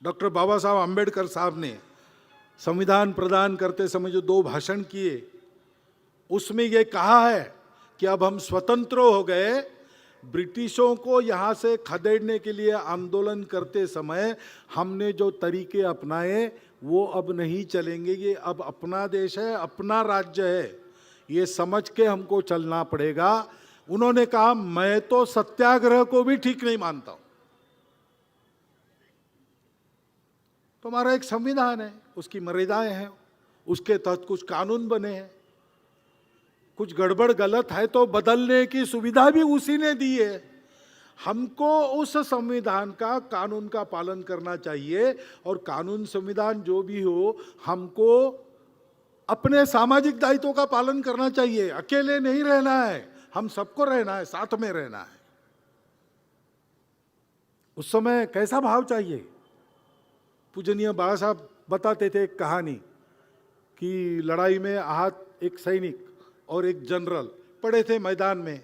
Doctor बाबा साहब आम्बेडकर साहब ने संविधान प्रदान करते समय जो 2 भाषण किए, उसमें ये कहा है कि अब हम स्वतंत्र हो गए। ब्रिटिशों को यहाँ से खदेड़ने के लिए आंदोलन करते समय हमने जो तरीके अपनाए वो अब नहीं चलेंगे। ये अब अपना देश है, अपना राज्य है, ये समझ के हमको चलना पड़ेगा। उन्होंने कहा, मैं तो सत्याग्रह को भी ठीक नहीं मानता हूं। तो हमारा एक संविधान है, उसकी मर्यादाएं हैं, उसके तहत कुछ कानून बने हैं। कुछ गड़बड़ गलत है तो बदलने की सुविधा भी उसी ने दी है। हमको उस संविधान का, कानून का पालन करना चाहिए। और कानून संविधान जो भी हो, हमको अपने सामाजिक दायित्वों का पालन करना चाहिए। अकेले नहीं रहना है, हम सबको रहना है, साथ में रहना है। उस समय कैसा भाव चाहिए? पूजनीय बाबा साहब बताते थे एक कहानी कि लड़ाई में आहत एक सैनिक और एक जनरल पड़े थे मैदान में।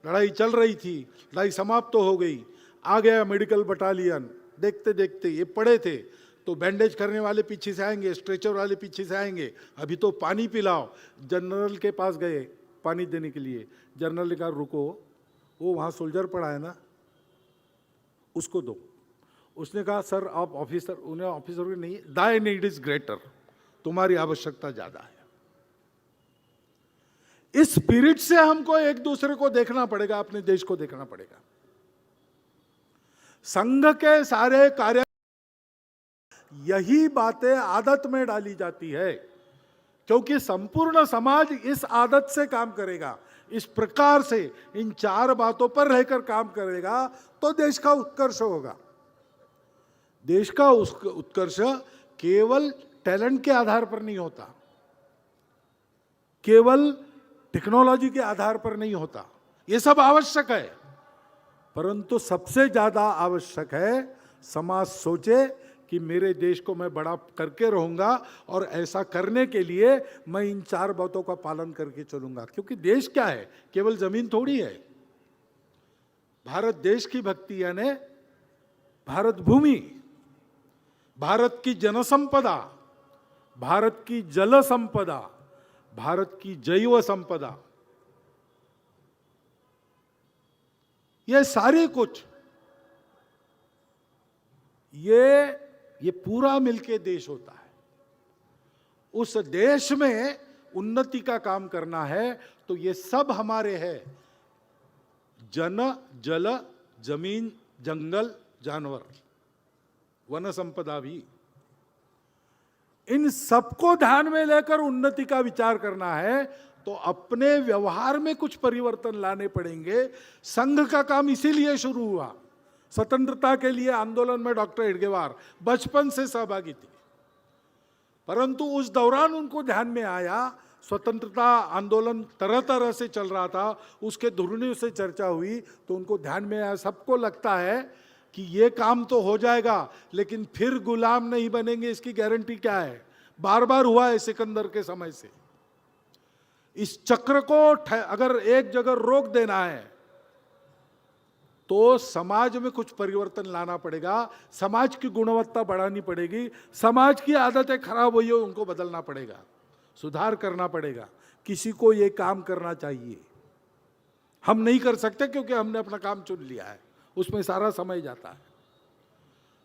लड़ाई चल रही थी, लड़ाई समाप्त तो हो गई। आ गया मेडिकल बटालियन। देखते देखते ये पड़े थे तो बैंडेज करने वाले पीछे से आएंगे, स्ट्रेचर वाले पीछे से आएंगे, अभी तो पानी पिलाओ। जनरल के पास गए पानी देने के लिए। जनरल ने कहा, रुको, वो वहाँ सोल्जर पड़ा है ना, उसको दो। उसने कहा, सर आप ऑफिसर, उन्हें ऑफिसर को नहीं, दाई नीड इज ग्रेटर, तुम्हारी आवश्यकता ज्यादा है। इस स्पिरिट से हमको एक दूसरे को देखना पड़ेगा, अपने देश को देखना पड़ेगा। संघ के सारे कार्य यही बातें आदत में डाली जाती है, क्योंकि संपूर्ण समाज इस आदत से काम करेगा। इस प्रकार से इन 4 बातों पर रहकर काम करेगा तो देश का उत्कर्ष होगा। देश का उत्कर्ष केवल टैलेंट के आधार पर नहीं होता, केवल टेक्नोलॉजी के आधार पर नहीं होता। ये सब आवश्यक है, परंतु सबसे ज्यादा आवश्यक है समाज सोचे कि मेरे देश को मैं बड़ा करके रहूंगा, और ऐसा करने के लिए मैं इन 4 बातों का पालन करके चलूंगा। क्योंकि देश क्या है? केवल जमीन थोड़ी है। भारत देश की भक्ति यानी भारत भूमि, भारत की जनसंपदा, भारत की जल संपदा, भारत की जैव संपदा, ये सारे कुछ ये पूरा मिलके देश होता है। उस देश में उन्नति का काम करना है तो ये सब हमारे हैं। जन, जल, जमीन, जंगल, जानवर, वन संपदा भी, इन सबको ध्यान में लेकर उन्नति का विचार करना है तो अपने व्यवहार में कुछ परिवर्तन लाने पड़ेंगे। संघ का काम इसीलिए शुरू हुआ। स्वतंत्रता के लिए आंदोलन में डॉक्टर हेडगेवार बचपन से सहभागी थी, परंतु उस दौरान उनको ध्यान में आया, स्वतंत्रता आंदोलन तरह तरह से चल रहा था, उसके धुरियों से चर्चा हुई तो उनको ध्यान में आया। सबको लगता है कि ये काम तो हो जाएगा, लेकिन फिर गुलाम नहीं बनेंगे, इसकी गारंटी क्या है? बार बार हुआ है सिकंदर के समय से। इस चक्र को अगर एक जगह रोक देना है तो समाज में कुछ परिवर्तन लाना पड़ेगा, समाज की गुणवत्ता बढ़ानी पड़ेगी, समाज की आदतें खराब हुई हो उनको बदलना पड़ेगा, सुधार करना पड़ेगा। किसी को ये काम करना चाहिए। हम नहीं कर सकते क्योंकि हमने अपना काम चुन लिया है, उसमें सारा समय जाता है।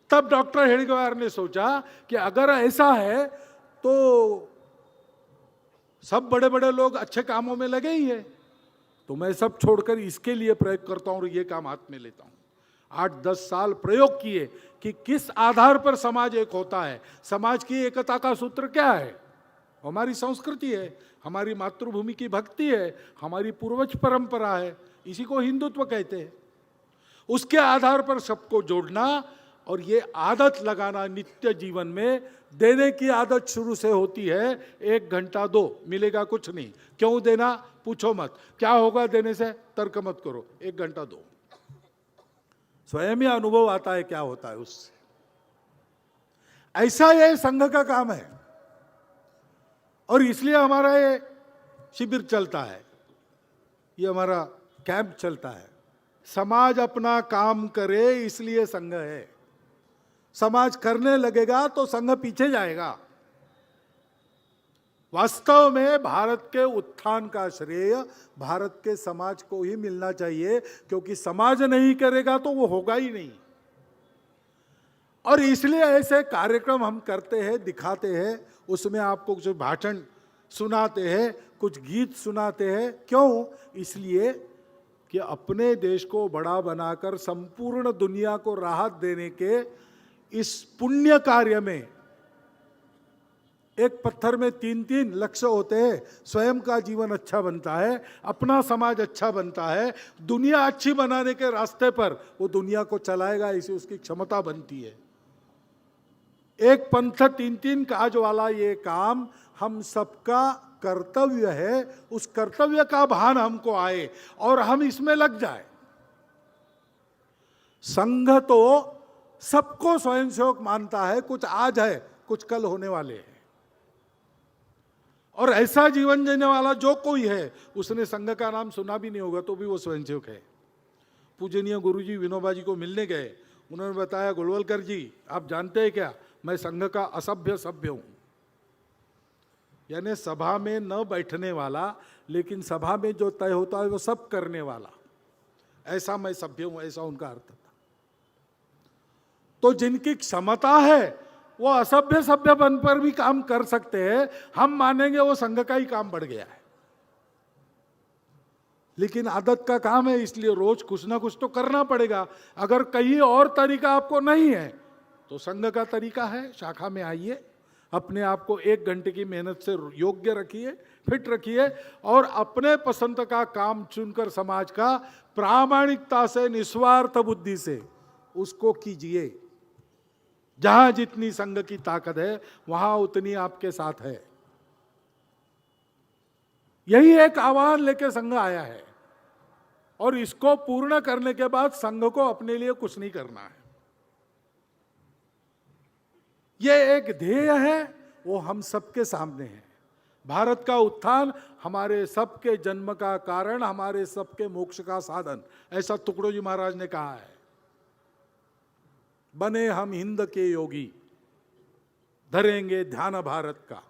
तब डॉक्टर हेडगेवार ने सोचा कि अगर ऐसा है तो सब बड़े बड़े लोग अच्छे कामों में लगे ही है, तो मैं सब छोड़कर इसके लिए प्रयोग करता हूं और ये काम हाथ में लेता हूं। 8-10 साल प्रयोग किए कि किस आधार पर समाज एक होता है। समाज की एकता का सूत्र क्या है? हमारी संस्कृति है, हमारी मातृभूमि की भक्ति है, हमारी पूर्वज परंपरा है, इसी को हिंदुत्व कहते हैं। उसके आधार पर सबको जोड़ना और ये आदत लगाना नित्य जीवन में। देने की आदत शुरू से होती है। 1 घंटा दो, मिलेगा कुछ नहीं। क्यों देना? पूछो मत। क्या होगा देने से? तर्क मत करो। 1 घंटा दो, स्वयं ही अनुभव आता है क्या होता है उससे। ऐसा ये संघ का काम है और इसलिए हमारा ये शिविर चलता है, ये हमारा कैंप चलता है। समाज अपना काम करे इसलिए संघ है। समाज करने लगेगा तो संघ पीछे जाएगा। वास्तव में भारत के उत्थान का श्रेय भारत के समाज को ही मिलना चाहिए, क्योंकि समाज नहीं करेगा तो वो होगा ही नहीं। और इसलिए ऐसे कार्यक्रम हम करते हैं, दिखाते हैं, उसमें आपको कुछ भाषण सुनाते हैं, कुछ गीत सुनाते हैं। क्यों? इसलिए कि अपने देश को बड़ा बनाकर संपूर्ण दुनिया को राहत देने के इस पुण्य कार्य में एक पत्थर में 3-3 लक्ष्य होते हैं। स्वयं का जीवन अच्छा बनता है, अपना समाज अच्छा बनता है, दुनिया अच्छी बनाने के रास्ते पर वो दुनिया को चलाएगा, इसे उसकी क्षमता बनती है। एक पंथ 3-3 काज वाला ये काम हम सबका कर्तव्य है। उस कर्तव्य का भान हमको आए और हम इसमें लग जाए। संघ तो सबको स्वयंसेवक मानता है, कुछ आज है, कुछ कल होने वाले हैं। और ऐसा जीवन जीने वाला जो कोई है, उसने संघ का नाम सुना भी नहीं होगा तो भी वो स्वयंसेवक है। पूजनीय गुरुजी विनोबा जी को मिलने गए, उन्होंने बताया, गोलवलकर जी आप जानते हैं क्या, मैं संघ का असभ्य सभ्य हूं। यानी सभा में न बैठने वाला, लेकिन सभा में जो तय होता है वो सब करने वाला, ऐसा मैं सभ्य हूं, ऐसा उनका अर्थ था। तो जिनकी क्षमता है वो असभ्य सभ्यपन पर भी काम कर सकते हैं, हम मानेंगे वो संघ का ही काम बढ़ गया है। लेकिन आदत का काम है, इसलिए रोज कुछ ना कुछ तो करना पड़ेगा। अगर कहीं और तरीका आपको नहीं है तो संघ का तरीका है, शाखा में आइए, अपने आप को 1 घंटे की मेहनत से योग्य रखिए, फिट रखिए और अपने पसंद का काम चुनकर समाज का प्रामाणिकता से, निस्वार्थ बुद्धि से उसको कीजिए। जहां जितनी संघ की ताकत है वहां उतनी आपके साथ है। यही एक आह्वान लेके संघ आया है और इसको पूर्ण करने के बाद संघ को अपने लिए कुछ नहीं करना है। यह एक ध्येय है, वो हम सबके सामने है। भारत का उत्थान हमारे सबके जन्म का कारण, हमारे सबके मोक्ष का साधन, ऐसा तुकडोजी महाराज ने कहा है। बने हम हिंद के योगी, धरेंगे ध्यान भारत का।